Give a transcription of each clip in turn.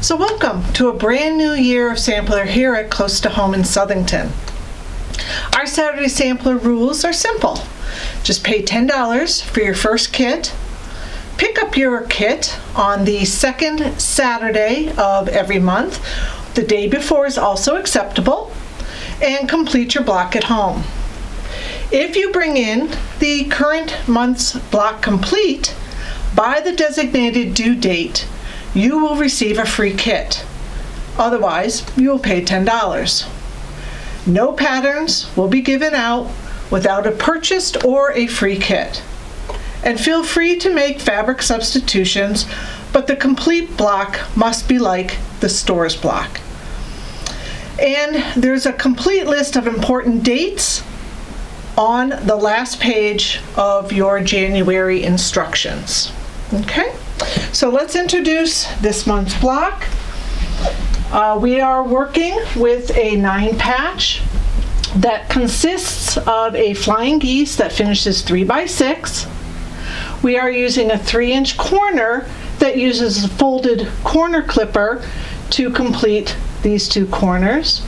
So welcome to a brand new year of sampler here at Close to Home in Southington. Our Saturday sampler rules are simple. Just pay $10 for your first kit. Pick up your kit on the second Saturday of every month. The day before is also acceptable. And complete your block at home. If you bring in the current month's block complete by the designated due date, you will receive a free kit. Otherwise, you will pay $10. No patterns will be given out without a purchased or a free kit. And feel free to make fabric substitutions, but the complete block must be like the store's block. And there's a complete list of important dates on the last page of your January instructions. Okay, so let's introduce this month's block. We are working with a 9-patch that consists of a flying geese that finishes 3x6. We are using a 3-inch corner that uses a folded corner clipper to complete these two corners.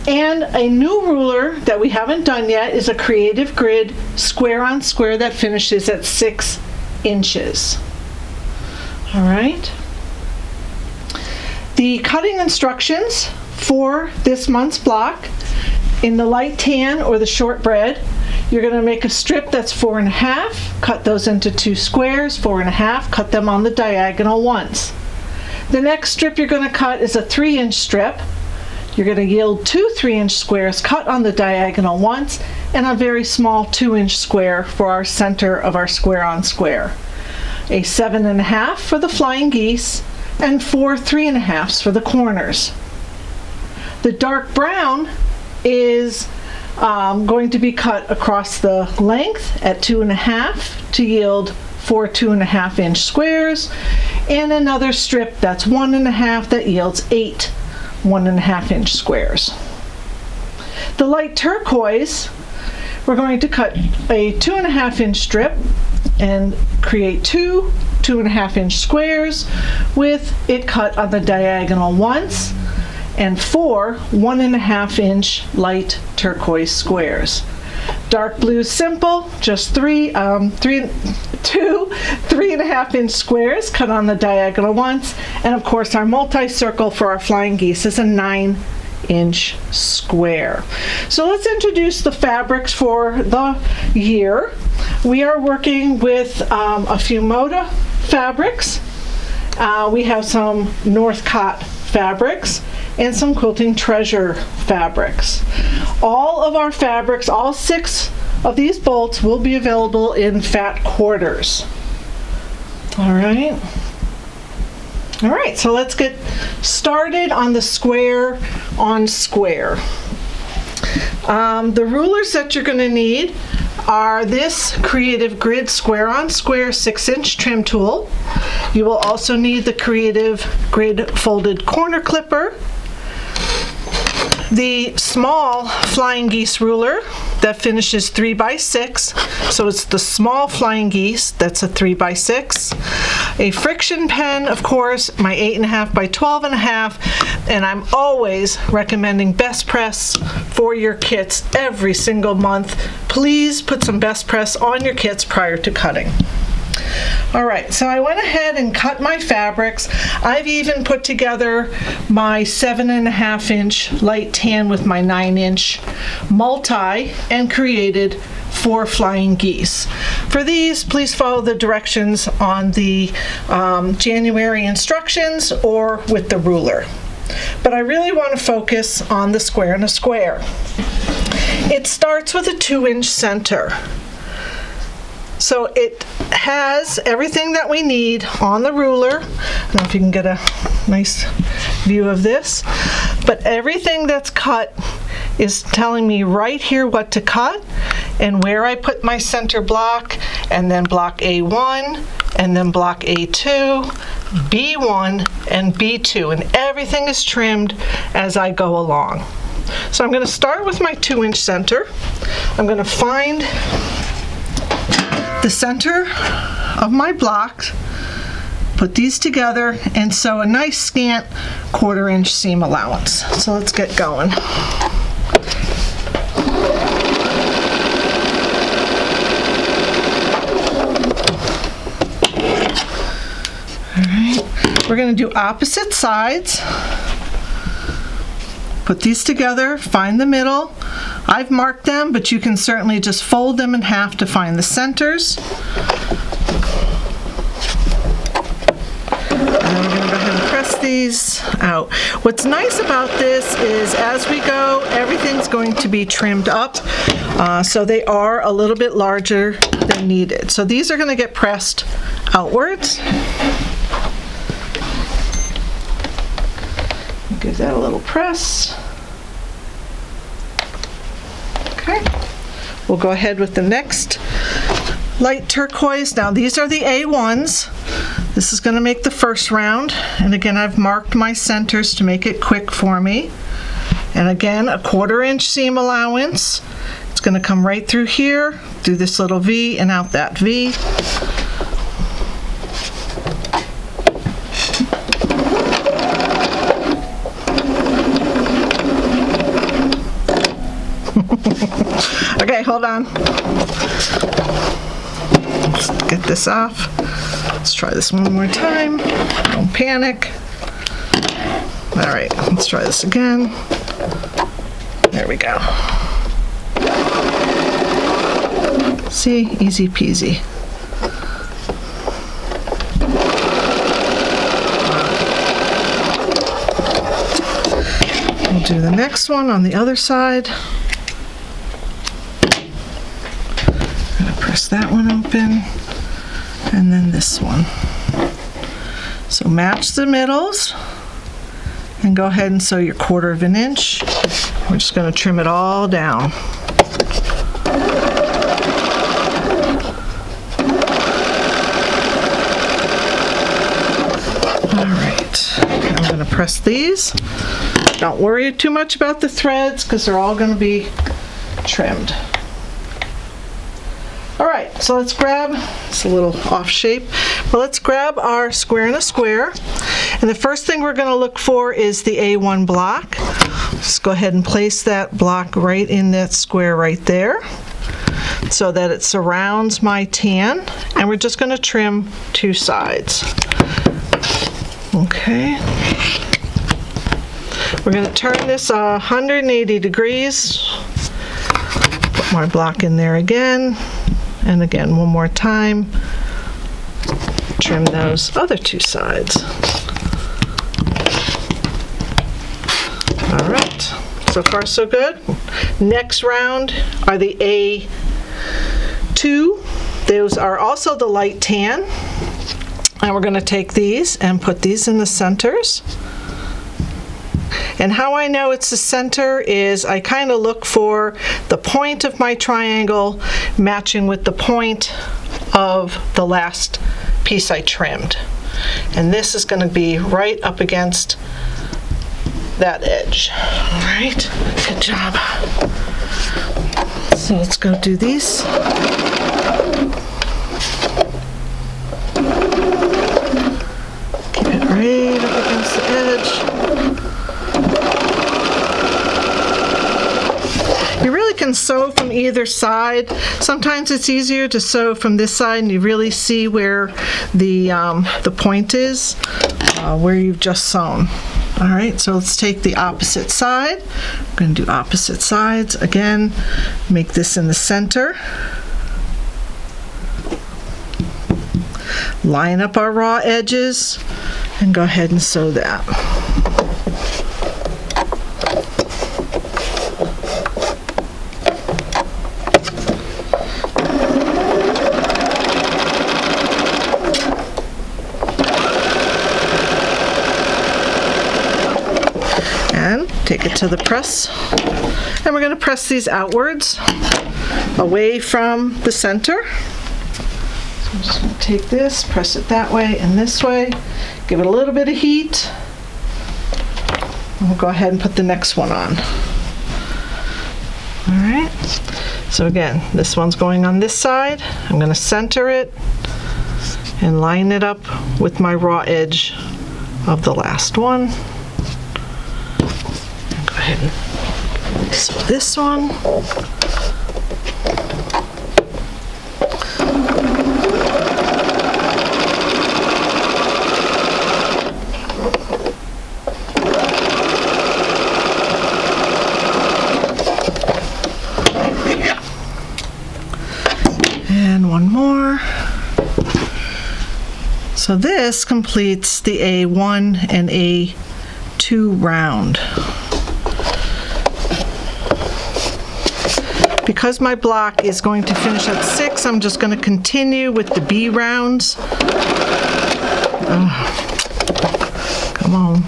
And a new ruler that we haven't done yet is a Creative Grid square on square that finishes at 6 inches. All right. The cutting instructions for this month's block: in the light tan or the shortbread, you're going to make a strip that's 4.5, cut those into 2 squares, 4.5, cut them on the diagonal once. The next strip you're going to cut is a 3-inch strip. You're going to yield 2 3-inch squares cut on the diagonal once, and a very small 2-inch square for our center of our square on square. A 7.5 for the flying geese, and 4 3.5s for the corners. The dark brown is going to be cut across the length at 2.5 to yield 4 2.5-inch squares, and another strip that's 1.5 that yields 8 1.5-inch squares. The light turquoise, we're going to cut a 2.5-inch strip and create 2 2.5-inch squares with it cut on the diagonal once, and 4 1.5-inch light turquoise squares. Dark blue simple, just 2 3.5-inch squares cut on the diagonal once, and of course our multi-circle for our flying geese is a 9-inch square. So let's introduce the fabrics for the year. We are working with a few Moda fabrics. We have some Northcott fabrics and some Quilting Treasure fabrics. All of our fabrics, all 6 of these bolts, will be available in fat quarters. All right, so let's get started on the square on square. The rulers that you're going to need are this Creative Grid square on square 6-inch trim tool. You will also need the Creative Grid folded corner clipper, the small flying geese ruler that finishes 3x6, so it's the small flying geese that's a 3x6, a friction pen, of course, my 8.5 by 12.5, and I'm always recommending Best Press for your kits every single month. Please put some Best Press on your kits prior to cutting. All right, so I went ahead and cut my fabrics. I've even put together my 7.5-inch light tan with my 9-inch multi and created 4 flying geese. For these, please follow the directions on the January instructions or with the ruler. But I really want to focus on the square and a square. It starts with a 2-inch center. So it has everything that we need on the ruler. I don't know if you can get a nice view of this, but everything that's cut is telling me right here what to cut and where I put my center block, and then block A1, and then block A2, B1, and B2, and everything is trimmed as I go along. So I'm going to start with my 2-inch center. I'm going to find the center of my block put these together and sew a nice scant 1/4 inch seam allowance. So let's get going. We're going to do opposite sides. Put these together, find the middle. I've marked them, but you can certainly just fold them in half to find the centers. And then we're going to go ahead and press these out. What's nice about this is as we go, everything's going to be trimmed up, so they are a little bit larger than needed. So these are going to get pressed outwards. Give that a little press. Okay. We'll go ahead with the next light turquoise. Now these are the A1s. This is going to make the first round. And again, I've marked my centers to make it quick for me. And again, a 1/4 inch seam allowance. It's going to come right through here, through this little V and out that V. Okay, hold on. Let's get this off. Let's try this one more time. Don't panic. All right, let's try this again. There we go. See, easy peasy. We'll do the next one on the other side. Press that one open, and then this one. So match the middles, and go ahead and sew your 1/4 inch. We're just going to trim it all down. All right, I'm going to press these. Don't worry too much about the threads because they're all going to be trimmed. All right, so let's grab, it's a little off shape, but let's grab our square and a square. And the first thing we're going to look for is the A1 block. Just go ahead and place that block right in that square right there so that it surrounds my tan. And we're just going to trim 2 sides. Okay. We're going to turn this 180 degrees. Put my block in there again. And again, one more time, trim those other 2 sides. All right, so far so good. Next round are the A2. Those are also the light tan. And we're going to take these and put these in the centers. And how I know it's the center is I kind of look for the point of my triangle matching with the point of the last piece I trimmed. And this is going to be right up against that edge. All right, good job. So let's go do these. Keep it right up against the edge. You really can sew from either side. Sometimes it's easier to sew from this side and you really see where the point is, where you've just sewn. All right, so let's take the opposite side. I'm going to do opposite sides. Again, make this in the center. Line up our raw edges and go ahead and sew that. Take it to the press, and we're going to press these outwards away from the center. So I'm just going to take this, press it that way and this way, give it a little bit of heat, and we'll go ahead and put the next one on. All right, so again, this one's going on this side. I'm going to center it and line it up with my raw edge of the last one. And go ahead and sew this one. And one more. So this completes the A1 and A2 round. Because my block is going to finish at 6, I'm just going to continue with the B rounds. Come on.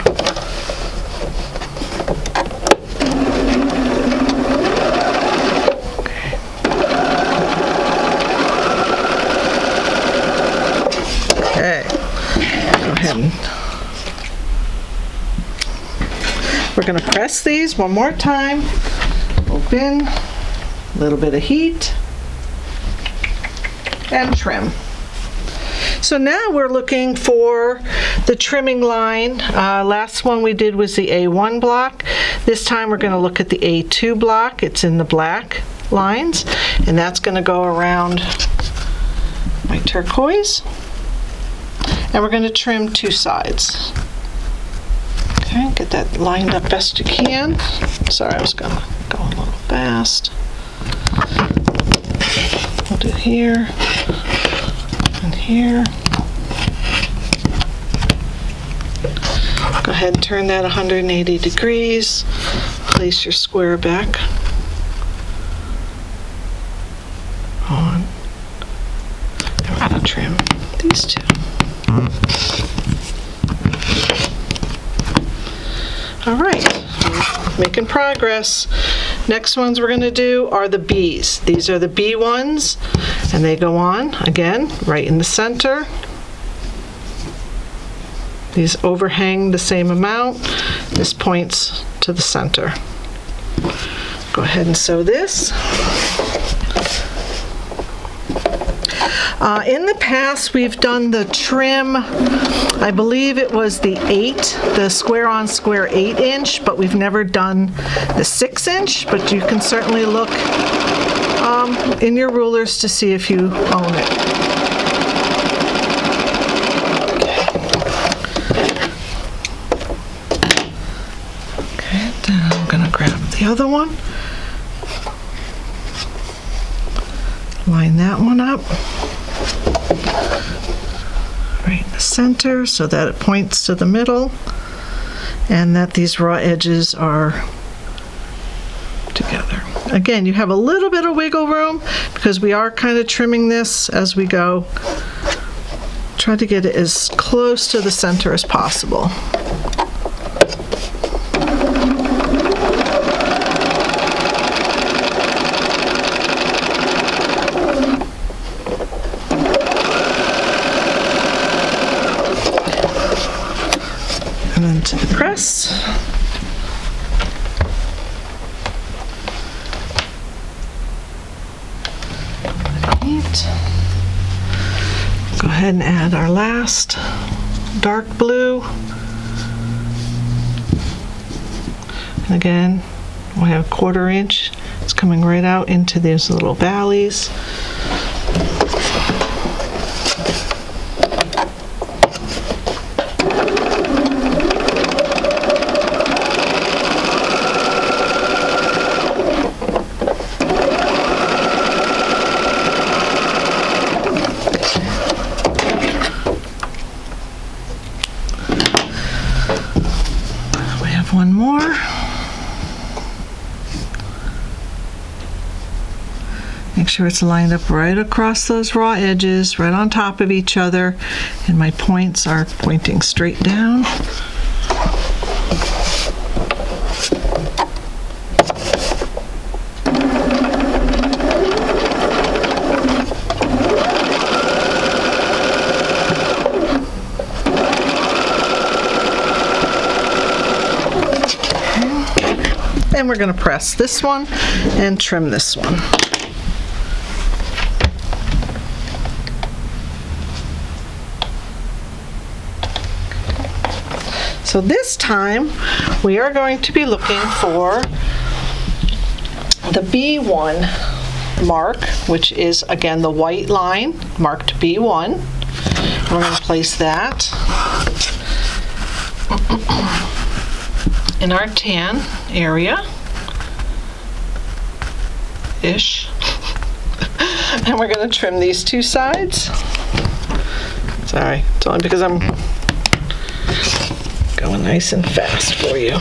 Okay. Go ahead and we're going to press these one more time. Open. A little bit of heat and trim. So now we're looking for the trimming line. Last one we did was the A1 block. This time we're going to look at the A2 block. It's in the black lines, and that's going to go around my turquoise. And we're going to trim 2 sides. Okay, get that lined up best you can. Sorry, I was going to go a little fast. We'll do here and here. Go ahead and turn that 180 degrees. Place your square back on. And we're going to trim these 2. All right, making progress. Next ones we're going to do are the B's. These are the B ones, and they go on, again, right in the center. These overhang the same amount. This points to the center. Go ahead and sew this. In the past, we've done the trim, I believe it was the 8, the square on square 8-inch, but we've never done the 6-inch, but you can certainly look in your rulers to see if you own it. Okay, then I'm going to grab the other one. Line that one up. Right in the center so that it points to the middle and that these raw edges are together. Again, you have a little bit of wiggle room because we are kind of trimming this as we go. Try to get it as close to the center as possible. And then to the press. Neat. Go ahead and add our last dark blue. And again, we have 1/4 inch. It's coming right out into these little valleys. One more. Make sure it's lined up right across those raw edges, right on top of each other, and my points are pointing straight down. And we're going to press this one and trim this one. So this time we are going to be looking for the B1 mark, which is again the white line marked B1. We're going to place that in our tan area ish. And we're going to trim these two sides. Sorry, it's only because I'm going nice and fast for you. All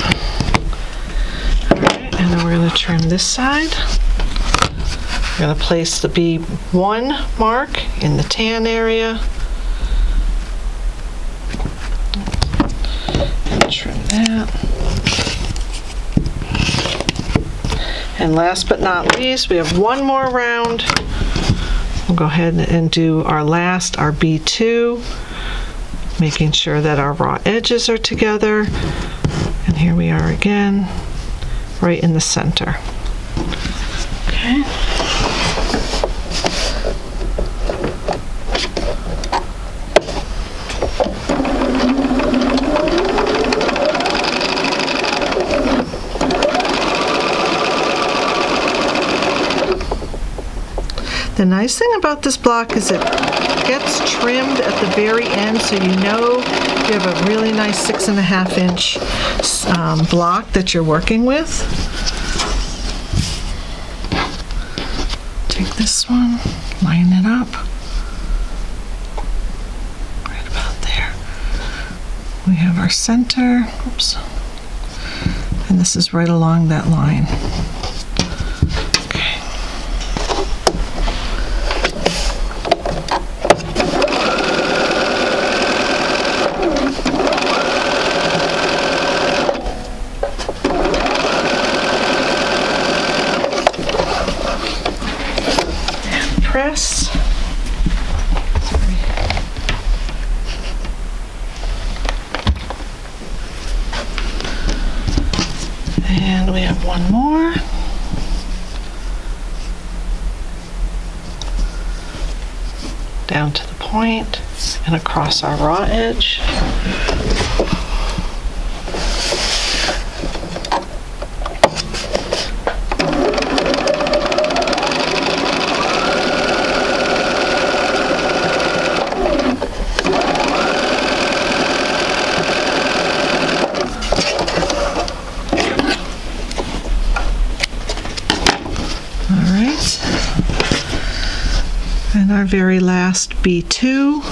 right, and then we're going to trim this side. We're going to place the B1 mark in the tan area. And trim that. And last but not least, we have one more round. We'll go ahead and do our B2, making sure that our raw edges are together. And here we are again, right in the center. Okay. The nice thing about this block is it gets trimmed at the very end, so you know you have a really nice 6.5 inch block that you're working with. Take this one, line it up, right about there. We have our center, oops, and this is right along that line. Press. And we have one more. Down to the point and across our raw edge. And our very last B2.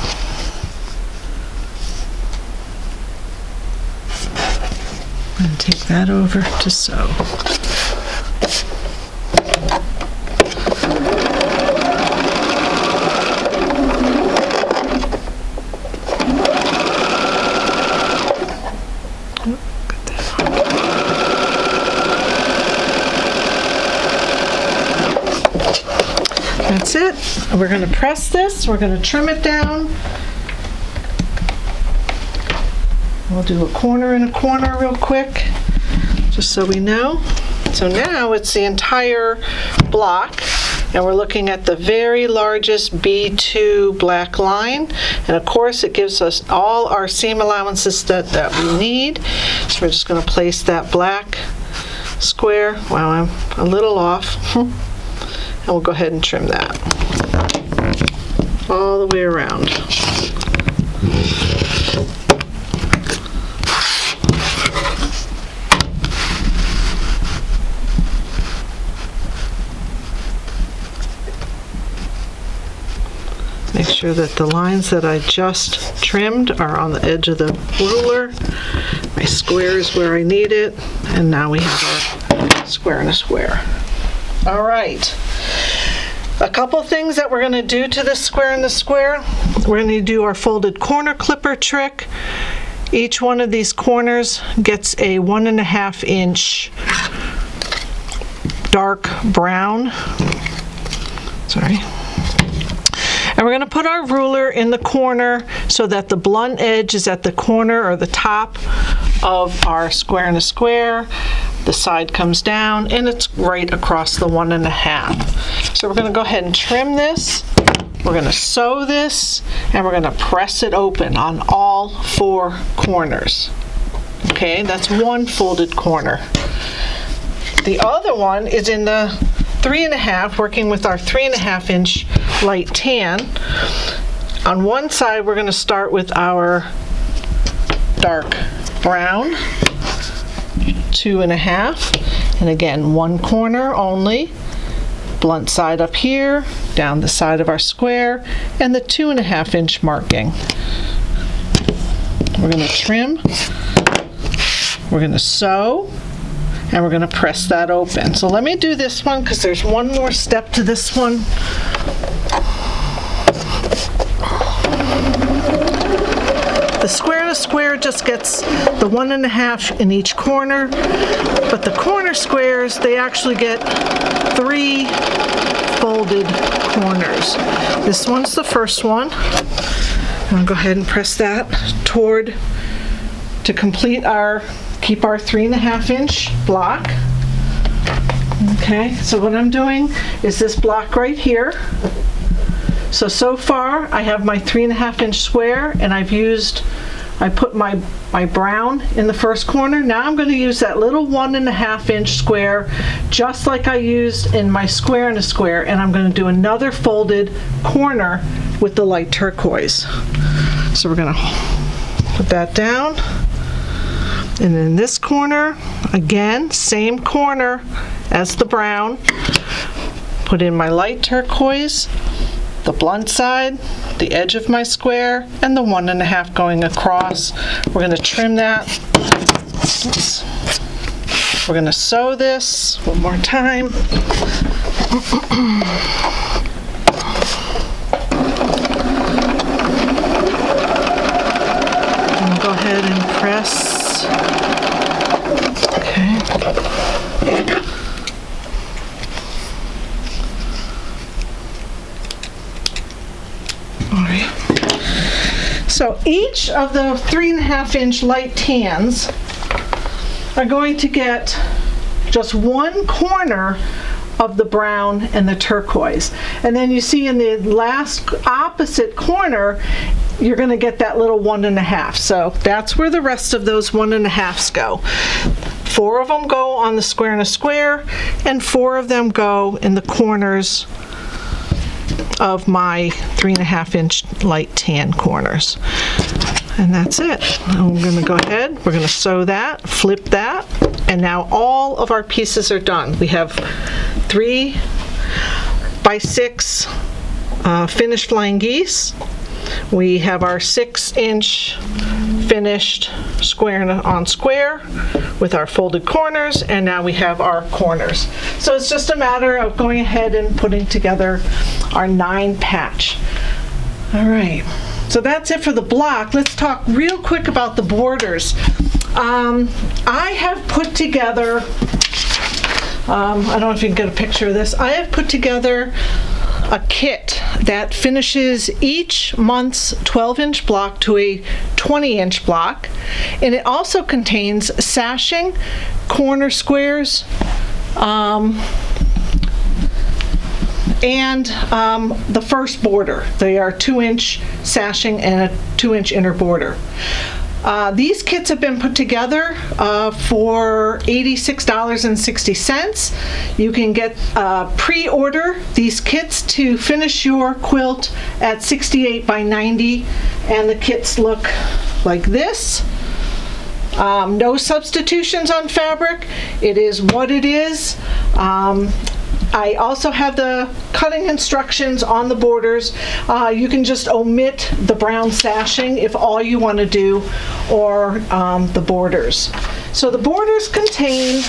And take that over to sew. That's it. We're going to press this. We're going to trim it down. We'll do a corner and a corner real quick, just so we know. So now it's the entire block, and we're looking at the very largest B2 black line. And of course, it gives us all our seam allowances that we need. So we're just going to place that black square. Wow, I'm a little off. And we'll go ahead and trim that all the way around. Make sure that the lines that I just trimmed are on the edge of the ruler. My square is where I need it. And now we have our square and a square. All right. A couple things that we're going to do to this square and the square. We're going to do our folded corner clipper trick. Each one of these corners gets a 1.5 inch dark brown. Sorry. And we're going to put our ruler in the corner so that the blunt edge is at the corner or the top of our square and a square. The side comes down and it's right across the 1.5. So we're going to go ahead and trim this. We're going to sew this and we're going to press it open on all 4 corners. Okay, that's one folded corner. The other one is in the 3.5, working with our 3.5 inch light tan. On one side, we're going to start with our dark brown, 2.5, and again, one corner only. Blunt side up here, down the side of our square, and the 2.5 inch marking. We're going to trim, we're going to sew, and we're going to press that open. So let me do this one because there's one more step to this one. The square to square just gets the 1.5 in each corner, but the corner squares, they actually get 3 folded corners. This one's the first one. I'll go ahead and press that toward to complete keep our 3.5 inch block. Okay, so what I'm doing is this block right here. So far I have my 3.5 inch square, and I put my brown in the first corner. Now I'm going to use that little 1.5 inch square just like I used in my square and a square, and I'm going to do another folded corner with the light turquoise. So we're going to put that down, and in this corner, again, same corner as the brown, put in my light turquoise, the blunt side, the edge of my square, and the 1.5 going across. We're going to trim that. Oops. We're going to sew this one more time. And we'll go ahead and press. Okay. So each of the 3.5 inch light tans are going to get just one corner of the brown and the turquoise. And then you see in the last opposite corner, you're going to get that little 1.5. So that's where the rest of those 1.5s go. 4 of them go on the square and a square, and 4 of them go in the corners of my 3.5 inch light tan corners. And that's it. And we're going to go ahead, we're going to sew that, flip that, and now all of our pieces are done. We have 3x6 finished flying geese. We have our 6-inch finished square on square with our folded corners, and now we have our corners. So it's just a matter of going ahead and putting together our 9 patch. All right, so that's it for the block. Let's talk real quick about the borders. I have put together, I don't know if you can get a picture of this. I have put together a kit that finishes each month's 12-inch block to a 20-inch block, and it also contains sashing, corner squares, and the first border. They are 2-inch sashing and a 2-inch inner border. These kits have been put together for $86.60. You can get pre-order these kits to finish your quilt at 68 by 90, and the kits look like this. No substitutions on fabric. It is what it is. I also have the cutting instructions on the borders. You can just omit the brown sashing if all you want to do, or the borders. So the borders contain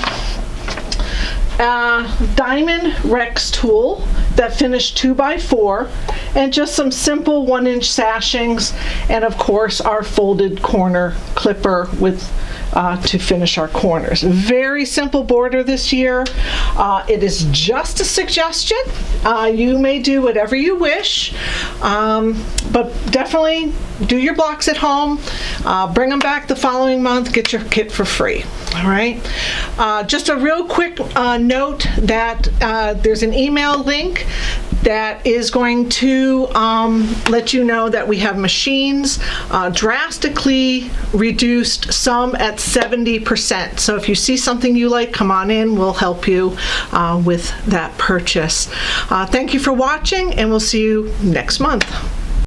a diamond Rex tool that finished 2x4, and just some simple 1-inch sashings, and of course our folded corner clipper with to finish our corners. Very simple border this year. It is just a suggestion. You may do whatever you wish, but definitely do your blocks at home, bring them back the following month, get your kit for free. All right. Just a real quick note that there's an email link that is going to let you know that we have machines drastically reduced, some at 70%. So if you see something you like, come on in. We'll help you with that purchase. Thank you for watching, and we'll see you next month.